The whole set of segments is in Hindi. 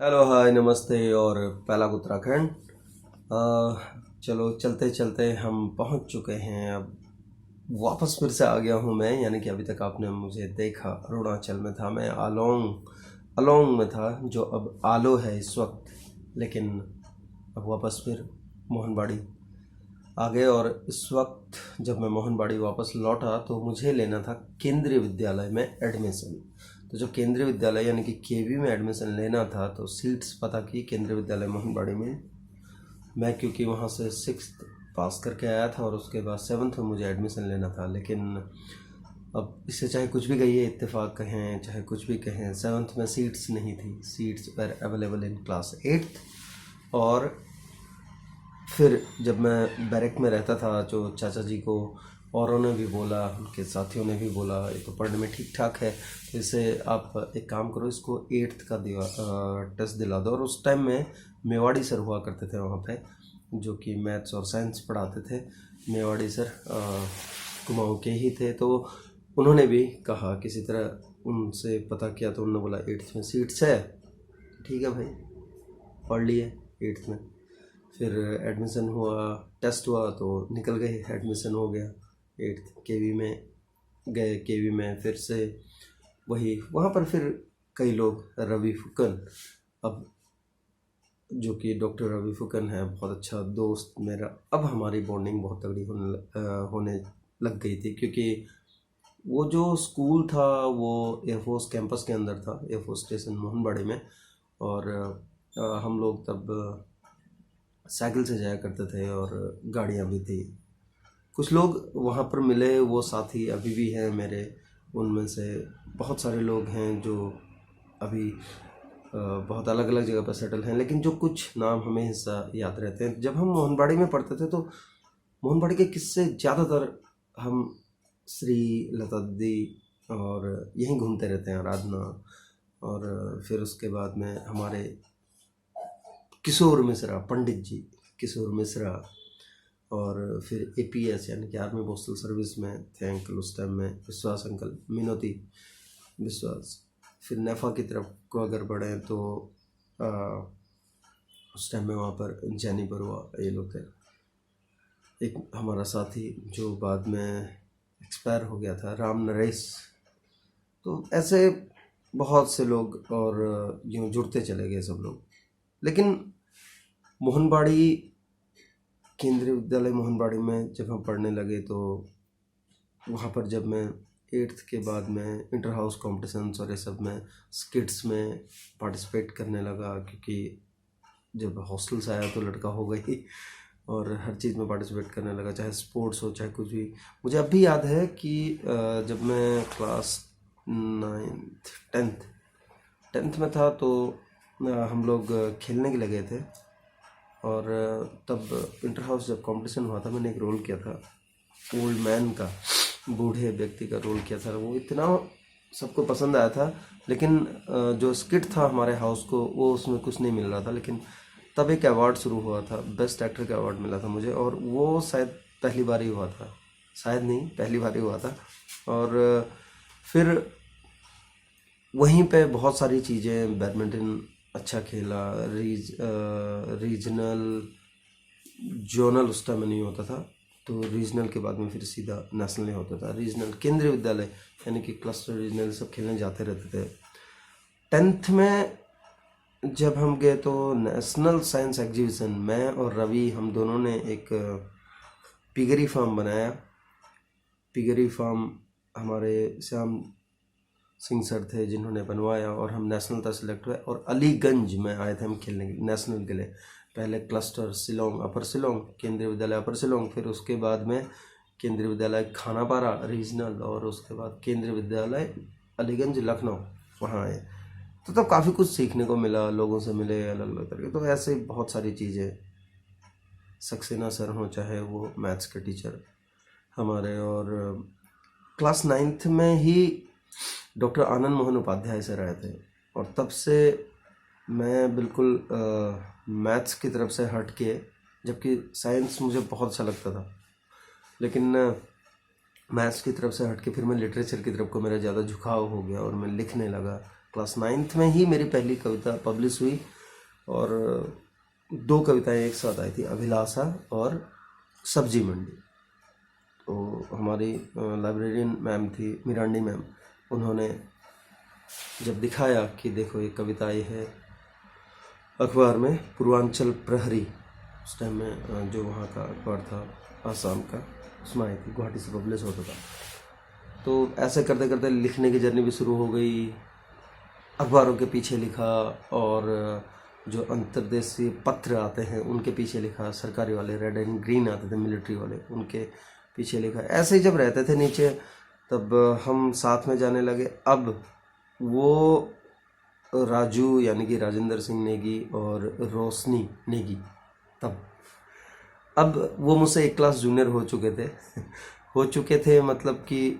हेलो हाय नमस्ते और पहला उत्तराखंड। चलो चलते चलते हम पहुंच चुके हैं। अब वापस फिर से आ गया हूं मैं, यानी कि अभी तक आपने मुझे देखा अरुणाचल में था मैं, आलोंग अलोंग में था जो अब आलो है इस वक्त। लेकिन अब वापस फिर मोहनबाड़ी आ गए और इस वक्त जब मैं मोहनबाड़ी वापस लौटा तो मुझे लेना था केंद्रीय विद्यालय में एडमिशन। तो जब केंद्रीय विद्यालय यानी कि केवी में एडमिशन लेना था तो सीट्स पता की केंद्रीय विद्यालय मोहनबाड़ी में। मैं क्योंकि वहाँ से 6th पास करके आया था और उसके बाद 7th में मुझे एडमिशन लेना था, लेकिन अब इससे चाहे कुछ भी कहिए, इत्तेफाक कहें चाहे कुछ भी कहें, 7th में सीट्स नहीं थी। सीट्स पर अवेलेबल इन क्लास 8th। और फिर जब मैं बैरक में रहता था, जो चाचा जी को औरों ने भी बोला, उनके साथियों ने भी बोला ये तो पढ़ने में ठीक ठाक है, तो इसे आप एक काम करो, इसको 8th का टेस्ट दिला दो। और उस टाइम में मेवाड़ी सर हुआ करते थे वहाँ पे, जो कि मैथ्स और साइंस पढ़ाते थे। मेवाड़ी सर कुमाऊँ के ही थे, तो उन्होंने भी कहा, किसी तरह उनसे पता किया तो उन्होंने बोला 8th में सीट्स है। ठीक है भाई, पढ़ लिए 8th में। फिर एडमिशन हुआ, टेस्ट हुआ तो निकल गए, एडमिशन हो गया 8th केवी में। गए केवी में फिर से वही, वहाँ पर फिर कई लोग, रवि फुकन, अब जो कि डॉक्टर रवि फुकन है, बहुत अच्छा दोस्त मेरा। अब हमारी बॉन्डिंग बहुत तगड़ी होने लग गई थी, क्योंकि वो जो स्कूल था वो एयरफोर्स कैंपस के अंदर था, एयरफोर्स स्टेशन मोहनबाड़ी में। और हम लोग तब साइकिल से जाया करते थे और गाड़ियाँ भी थी। कुछ लोग वहाँ पर मिले, वो साथी अभी भी हैं मेरे। उनमें से बहुत सारे लोग हैं जो अभी बहुत अलग अलग जगह पर सेटल हैं, लेकिन जो कुछ नाम हमें हिस्सा याद रहते हैं। जब हम मोहनबाड़ी में पढ़ते थे तो मोहनबाड़ी के किस्से ज़्यादातर हम श्री लता दी और यहीं घूमते रहते हैं, आराधना। और फिर उसके बाद में हमारे किशोर मिश्रा, पंडित जी किशोर मिश्रा। और फिर एपीएस यानी कि आर्मी पोस्टल सर्विस में थे अंकल उस टाइम में, विश्वास अंकल, मिनोती विश्वास। फिर नेफा की तरफ को अगर बढ़ें तो आ, उस टाइम में वहाँ पर जैनी बरुआ, ये लोग थे। एक हमारा साथी जो बाद में एक्सपायर हो गया था, राम नरेश। तो ऐसे बहुत से लोग, और यूँ जुड़ते चले गए सब लोग। लेकिन मोहनबाड़ी, केंद्रीय विद्यालय मोहनबाड़ी में जब हम पढ़ने लगे तो वहाँ पर जब मैं 8th के बाद में इंटर हाउस कॉम्पिटिशन्स और ये सब में, स्किट्स में पार्टिसिपेट करने लगा, क्योंकि जब हॉस्टल से आया तो लड़का हो गई, और हर चीज़ में पार्टिसिपेट करने लगा, चाहे स्पोर्ट्स हो चाहे कुछ भी। मुझे अब भी याद है कि जब मैं क्लास 9th 10th में था तो हम लोग खेलने के लिए गए थे। और तब इंटर हाउस जब कंपटीशन हुआ था, मैंने एक रोल किया था ओल्ड मैन का, बूढ़े व्यक्ति का रोल किया था। वो इतना सबको पसंद आया था, लेकिन जो स्किट था हमारे हाउस को, वो उसमें कुछ नहीं मिल रहा था। लेकिन तब एक अवार्ड शुरू हुआ था, बेस्ट एक्टर का अवार्ड मिला था मुझे, और वो शायद पहली बार ही हुआ था, शायद नहीं पहली बार ही हुआ था। और फिर वहीं पे बहुत सारी चीज़ें, बैडमिंटन अच्छा खेला, रीजनल, जोनल उस टाइम में नहीं होता था, तो रीजनल के बाद में फिर सीधा नेशनल ही होता था। रीजनल केंद्रीय विद्यालय यानी कि क्लस्टर रीजनल सब खेलने जाते रहते थे। 10th में जब हम गए तो नेशनल साइंस एग्जीबिशन, मैं और रवि, हम दोनों ने एक पिगरी फार्म बनाया। पिगरी फार्म हमारे श्याम सिंह सर थे जिन्होंने बनवाया, और हम नेशनल तक सिलेक्ट हुए। और अलीगंज में आए थे हम खेलने नेशनल के लिए। पहले क्लस्टर शिलोंग, अपर शिलोंग, केंद्रीय विद्यालय अपर शिलोंग, फिर उसके बाद में केंद्रीय विद्यालय खानापारा रीजनल, और उसके बाद केंद्रीय विद्यालय अलीगंज लखनऊ, वहाँ आए। तो तब काफ़ी कुछ सीखने को मिला, लोगों से मिले अलग अलग तरह के। तो ऐसे बहुत सारी चीज़ें, सक्सेना सर हों चाहे वो मैथ्स के टीचर हमारे। और क्लास 9th में ही डॉक्टर आनंद मोहन उपाध्याय सर आए थे, और तब से मैं बिल्कुल मैथ्स की तरफ से हट के, जबकि साइंस मुझे बहुत अच्छा लगता था, लेकिन मैथ्स की तरफ से हट के फिर मैं लिटरेचर की तरफ को मेरा ज़्यादा झुकाव हो गया और मैं लिखने लगा। क्लास 9th में ही मेरी पहली कविता पब्लिश हुई और 2 कविताएं एक साथ आई थी, अभिलाषा और सब्जी मंडी। तो हमारी लाइब्रेरियन मैम थी मिरांडी मैम, उन्होंने जब दिखाया कि देखो ये कविता आई है अखबार में, पूर्वांचल प्रहरी, उस टाइम में जो वहाँ का अखबार था आसाम का, उसमें आई थी, गुवाहाटी से पब्लिश होता था। तो ऐसे करते करते लिखने की जर्नी भी शुरू हो गई। अखबारों के पीछे लिखा और जो अंतर्देशीय पत्र आते हैं उनके पीछे लिखा, सरकारी वाले रेड एंड ग्रीन आते थे मिलिट्री वाले, उनके पीछे लिखा। ऐसे ही जब रहते थे नीचे तब हम साथ में जाने लगे। अब वो राजू यानी कि राजेंद्र सिंह नेगी और रोशनी नेगी, तब अब वो मुझसे 1 क्लास जूनियर हो चुके थे मतलब कि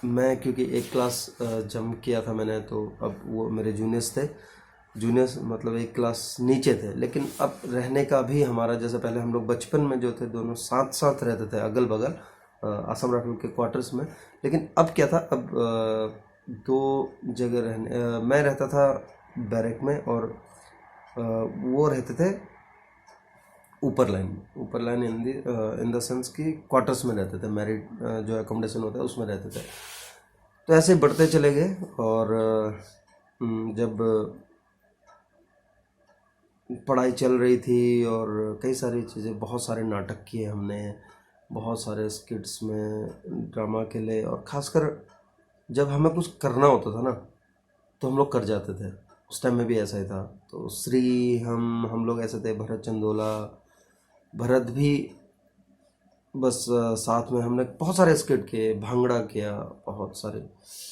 मैं, क्योंकि 1 क्लास जम किया था मैंने, तो अब वो मेरे जूनियर्स मतलब 1 क्लास नीचे थे। लेकिन अब रहने का भी हमारा, जैसे पहले हम लोग बचपन में जो थे दोनों साथ साथ रहते थे अगल बगल आसाम राइफल के क्वार्टर्स में, लेकिन अब क्या था, अब 2 जगह मैं रहता था बैरक में और वो रहते थे ऊपर लाइन इन द सेंस कि क्वार्टर्स में रहते थे, मैरिड जो एकोमोडेशन होता है उसमें रहते थे। तो ऐसे बढ़ते चले गए और जब पढ़ाई चल रही थी और कई सारी चीज़ें, बहुत सारे नाटक किए हमने, बहुत सारे स्किट्स में ड्रामा के लिए, और ख़ासकर जब हमें कुछ करना होता था ना तो हम लोग कर जाते थे। उस टाइम में भी ऐसा ही था। तो श्री हम लोग ऐसे थे, भरत चंदोला, भरत भी बस साथ में हमने बहुत सारे स्किट किए, भांगड़ा किया, बहुत सारी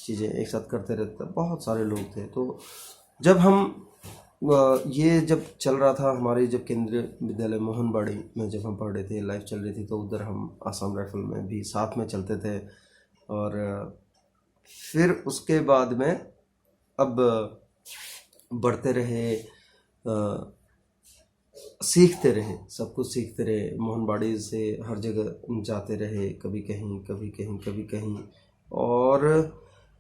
चीज़ें एक साथ करते रहते थे, बहुत सारे लोग थे। तो जब हम ये जब चल रहा था हमारी, जब केंद्रीय विद्यालय मोहनबाड़ी में जब हम पढ़ रहे थे, लाइफ चल रही थी, तो उधर हम आसाम राइफल में भी साथ में चलते थे। और फिर उसके बाद में अब बढ़ते रहे, सीखते रहे, सब कुछ सीखते रहे, मोहनबाड़ी से हर जगह जाते रहे, कभी कहीं कभी कहीं कभी कहीं। और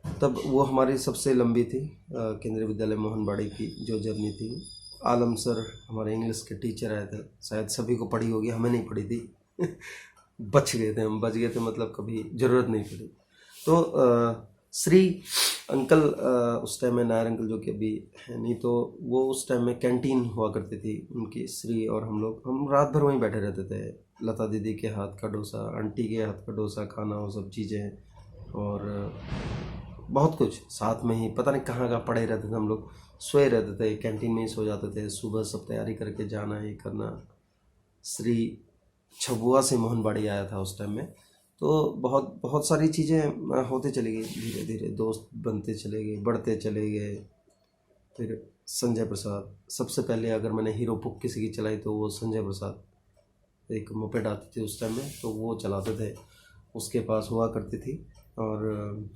तब वो हमारी सबसे लंबी थी केंद्रीय विद्यालय मोहनबाड़ी की जो जर्नी थी। आलम सर हमारे इंग्लिश के टीचर आए थे, शायद सभी को पढ़ी होगी, हमें नहीं पढ़ी थी बच गए थे मतलब कभी ज़रूरत नहीं पड़ी। तो श्री अंकल उस टाइम में, नायर अंकल जो कि अभी है नहीं, तो वो उस टाइम में कैंटीन हुआ करती थी उनकी, श्री और हम रात भर वहीं बैठे रहते थे। लता दीदी के हाथ का डोसा, आंटी के हाथ का डोसा खाना, वो सब चीज़ें, और बहुत कुछ साथ में ही, पता नहीं कहाँ पड़े रहते थे हम लोग, सोए रहते थे, कैंटीन में ही सो जाते थे, सुबह सब तैयारी करके जाना, ये करना। श्री छबुआ से मोहनबाड़ी आया था उस टाइम में। तो बहुत सारी चीज़ें होते चली गई, धीरे धीरे दोस्त बनते चले गए, बढ़ते चले गए। फिर संजय प्रसाद, सबसे पहले अगर मैंने हीरो पुक किसी की चलाई तो वो संजय प्रसाद, एक मोपेड आती थी उस टाइम में, तो वो चलाते थे, उसके पास हुआ करती थी, और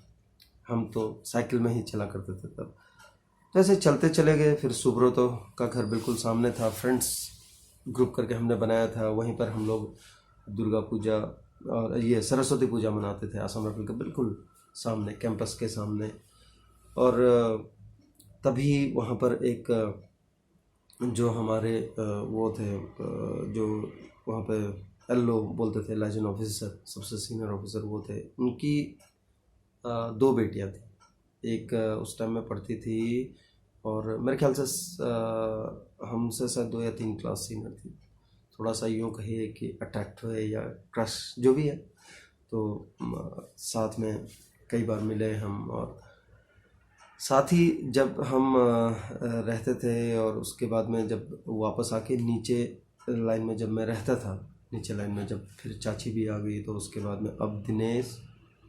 हम तो साइकिल में ही चला करते थे तब। तो ऐसे चलते चले गए। फिर सुब्रतो का घर बिल्कुल सामने था, फ्रेंड्स ग्रुप करके हमने बनाया था, वहीं पर हम लोग दुर्गा पूजा और ये सरस्वती पूजा मनाते थे आसाम राइफल के बिल्कुल सामने, कैंपस के सामने। और तभी वहाँ पर एक जो हमारे वो थे, जो वहाँ पे एलओ बोलते थे, लेजेंड ऑफिसर, सबसे सीनियर ऑफिसर वो थे, उनकी 2 बेटियाँ थी। एक उस टाइम में पढ़ती थी और मेरे ख्याल से हमसे शायद 2 या 3 क्लास सीनियर थी। थोड़ा सा यूँ कहिए कि अट्रैक्ट हुए या क्रश जो भी है, तो साथ में कई बार मिले हम। और साथ ही जब हम रहते थे, और उसके बाद में जब वापस आके नीचे लाइन में जब मैं रहता था, नीचे लाइन में जब फिर चाची भी आ गई, तो उसके बाद में अब दिनेश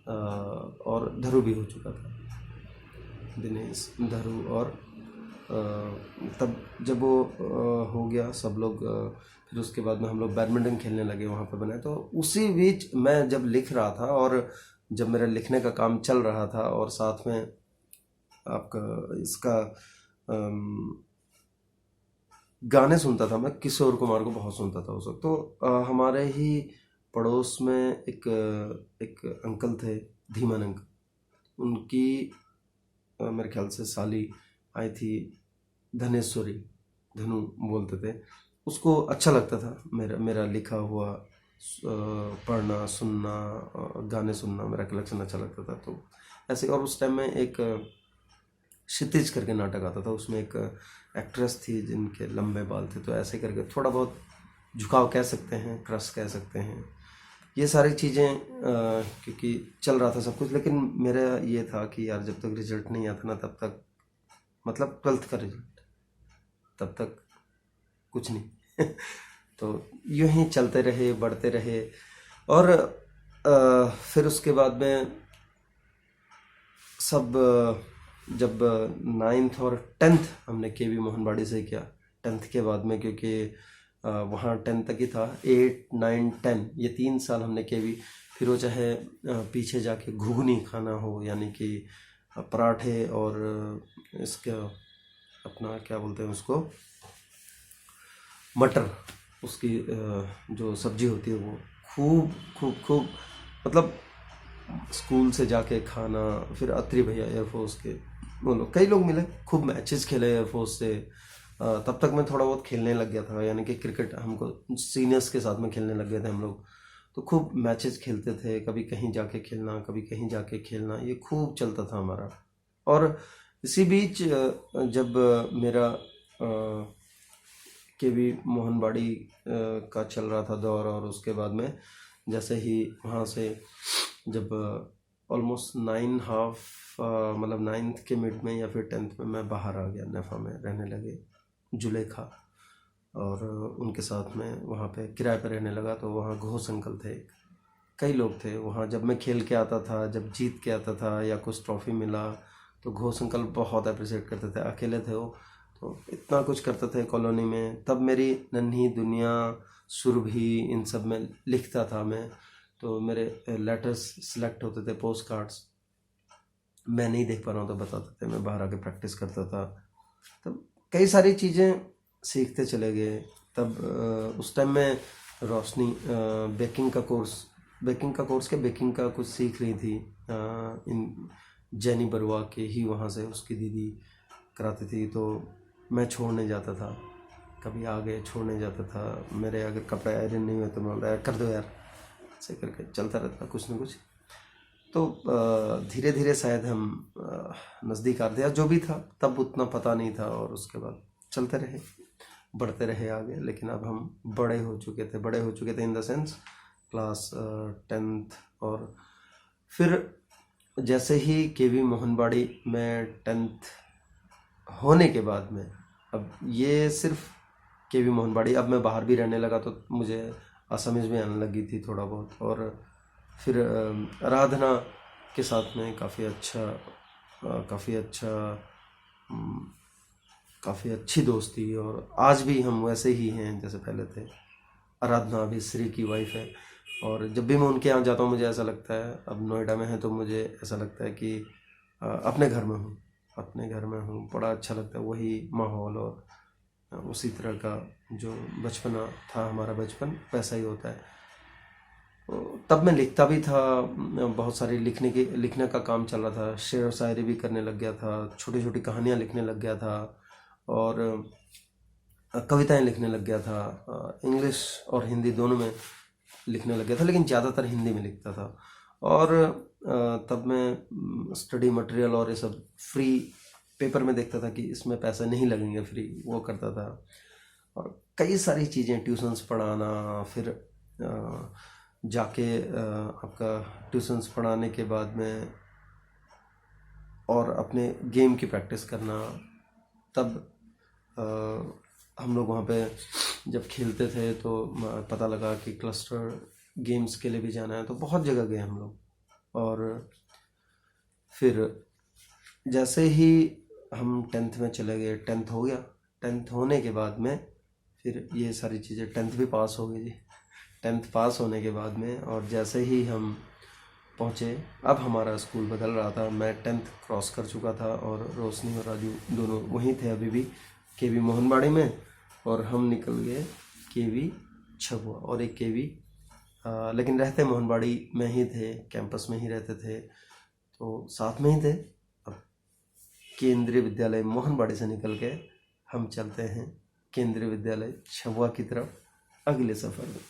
और धरू भी हो चुका था, दिनेश, धरू, और तब जब वो हो गया सब लोग, फिर उसके बाद में हम लोग बैडमिंटन खेलने लगे वहाँ पे बनाए। तो उसी बीच मैं जब लिख रहा था, और जब मेरा लिखने का काम चल रहा था, और साथ में आपका इसका गाने सुनता था, मैं किशोर कुमार को बहुत सुनता था उस वक्त। तो हमारे ही पड़ोस में एक अंकल थे, धीमन अंकल, उनकी मेरे ख्याल से साली आई थी धनेश्वरी, धनु बोलते थे, उसको अच्छा लगता था मेरा मेरा लिखा हुआ पढ़ना सुनना, गाने सुनना, मेरा कलेक्शन अच्छा लगता था। तो ऐसे, और उस टाइम में एक क्षितिज करके नाटक आता था, उसमें एक एक्ट्रेस थी जिनके लंबे बाल थे, तो ऐसे करके थोड़ा बहुत झुकाव कह सकते हैं, क्रश कह सकते हैं, ये सारी चीज़ें क्योंकि चल रहा था सब कुछ। लेकिन मेरा ये था कि यार जब तक रिजल्ट नहीं आता ना तब तक, मतलब 12th का रिजल्ट, तब तक कुछ नहीं तो यूं ही चलते रहे, बढ़ते रहे। और फिर उसके बाद में सब जब 9th और 10th हमने केवी मोहनबाड़ी से किया। 10th के बाद में, क्योंकि वहाँ 10th तक ही था, 8, 9, 10 ये 3 साल हमने केवी, फिर वो चाहे पीछे जाके घुगनी खाना हो, यानी कि पराठे और इसका अपना क्या बोलते हैं उसको, मटर, उसकी जो सब्जी होती है वो खूब खूब खूब, मतलब स्कूल से जाके खाना। फिर अत्री भैया एयरफोर्स के, वो लोग, कई लोग मिले, खूब मैचेस खेले एयरफोर्स से। तब तक मैं थोड़ा बहुत खेलने लग गया था, यानी कि क्रिकेट हमको सीनियर्स के साथ में खेलने लग गए थे हम लोग। तो खूब मैचेस खेलते थे, कभी कहीं जाके खेलना, कभी कहीं जाके खेलना, ये खूब चलता था हमारा। और इसी बीच जब मेरा केवी मोहनबाड़ी का चल रहा था दौर, और उसके बाद में जैसे ही वहाँ से जब ऑलमोस्ट 9.5 मतलब 9th के मिड में या फिर 10th में मैं बाहर आ गया, नेफा में रहने लगे, जुलेखा, और उनके साथ में वहाँ पे किराए पे रहने लगा। तो वहाँ घोष अंकल थे, कई लोग थे वहाँ। जब मैं खेल के आता था, जब जीत के आता था या कुछ ट्रॉफी मिला, तो घोष अंकल बहुत अप्रिशिएट करते थे। अकेले थे वो, तो इतना कुछ करते थे कॉलोनी में। तब मेरी नन्ही दुनिया, सुरभि, इन सब में लिखता था मैं। तो मेरे लेटर्स सिलेक्ट होते थे, पोस्ट कार्ड्स, मैं नहीं देख पा रहा हूँ तो बताते थे, मैं बाहर आके प्रैक्टिस करता था। तब कई सारी चीज़ें सीखते चले गए। तब उस टाइम में रोशनी बेकिंग का कोर्स के बेकिंग का कुछ सीख रही थी, इन जैनी बरुआ के ही वहाँ से उसकी दीदी कराती थी। तो मैं छोड़ने जाता था, कभी आगे छोड़ने जाता था, मेरे अगर कपड़े आयरन नहीं हुए तो मैं बोलता यार कर दो यार, ऐसे करके चलता रहता कुछ न कुछ। तो धीरे धीरे शायद हम नज़दीक आते, या जो भी था तब उतना पता नहीं था। और उसके बाद चलते रहे, बढ़ते रहे आगे। लेकिन अब हम बड़े हो चुके थे in the sense class 10th। और फिर जैसे ही केवी मोहनबाड़ी में 10th होने के बाद में, अब ये सिर्फ केवी मोहनबाड़ी, अब मैं बाहर भी रहने लगा तो मुझे असमझ में आने लगी थी थोड़ा बहुत। और फिर आराधना के साथ में काफ़ी अच्छी दोस्ती, और आज भी हम वैसे ही हैं जैसे पहले थे। आराधना अभी श्री की वाइफ है, और जब भी मैं उनके यहाँ जाता हूँ मुझे ऐसा लगता है, अब नोएडा में है तो मुझे ऐसा लगता है कि अपने घर में हूँ, बड़ा अच्छा लगता है। वही माहौल और उसी तरह का जो बचपना था, हमारा बचपन वैसा ही होता है। तब मैं लिखता भी था, बहुत सारी लिखने का काम चल रहा था, शेर व शायरी भी करने लग गया था, छोटी छोटी कहानियाँ लिखने लग गया था, और कविताएं लिखने लग गया था। इंग्लिश और हिंदी दोनों में लिखने लग गया था, लेकिन ज़्यादातर हिंदी में लिखता था। और तब मैं स्टडी मटेरियल और ये सब फ्री पेपर में देखता था कि इसमें पैसे नहीं लगेंगे, फ्री, वो करता था। और कई सारी चीज़ें, ट्यूशन्स पढ़ाना, फिर जाके आपका ट्यूशन्स पढ़ाने के बाद में और अपने गेम की प्रैक्टिस करना। तब हम लोग वहाँ पे जब खेलते थे तो पता लगा कि क्लस्टर गेम्स के लिए भी जाना है, तो बहुत जगह गए हम लोग। और फिर जैसे ही हम 10th में चले गए, 10th हो गया, 10th होने के बाद में फिर ये सारी चीज़ें, 10th भी पास हो गई जी। 10th पास होने के बाद में, और जैसे ही हम पहुँचे, अब हमारा स्कूल बदल रहा था, मैं 10th क्रॉस कर चुका था, और रोशनी और राजू दोनों वहीं थे अभी भी, केवी मोहनबाड़ी में। और हम निकल गए केवी छबुआ, और एक केवी, लेकिन रहते मोहनबाड़ी में ही थे, कैंपस में ही रहते थे, तो साथ में ही थे। अब केंद्रीय विद्यालय मोहनबाड़ी से निकल के हम चलते हैं केंद्रीय विद्यालय छबुआ की तरफ अगले सफ़र में।